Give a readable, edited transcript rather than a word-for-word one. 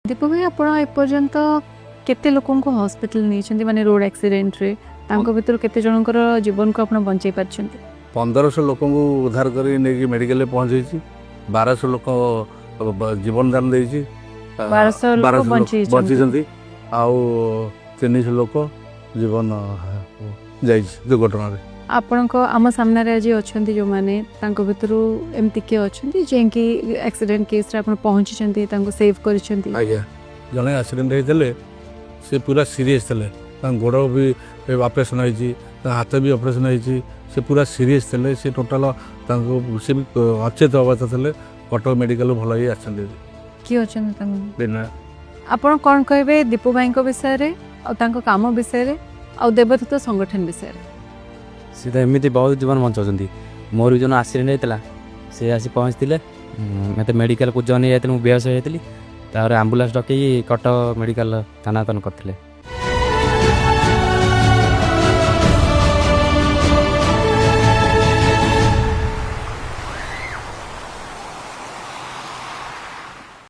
दीपक भाई आप एपर्यंत केते लोकों को हॉस्पिटल नहीं माने रोड एक्सीडेंट रे तांको भीतर केते जनकर जीवन को आपण बंचाई पारछंती 1500 लोक उद्धार कर मेडिकल पहुंचे 1200 लोक जीवन दान देछि 1200 लोक बंची बंची आउ 300 लोक जीवन जाइछि दुर्घटना रे आपण को आम सामने रे जे अछंती जो माने तांको भीतर एमती के अछंती जे कि एक्सीडेंट केस रे आपण पहुंची छंती तांको सेव करछंती आज्ञा जने एक्सीडेंट होइतले से पूरा सीरियस थले गोड़ भी ऑपरेशन होइछि हाथ भी ऑपरेशन होइछि से पूरा सीरियस थले से टोटल से भी अचेत अवस्था थले कटक मेडिकल भल ही आछंती की अछंती तांको बिना आपण कोन कहबे दीपू भाई को विषय रे और तांको काम विषय रे और देवदत्त संगठन विषय रे सीधा एमती बहुत जीवन बचाऊँ मोर भी जो एक्सीडेंट होता सी आसी पहुँचते मत मेडिकल को जन जाती बेहोश होती आम्बुलांस डकई कटक मेडिकल स्थानांतरण करते।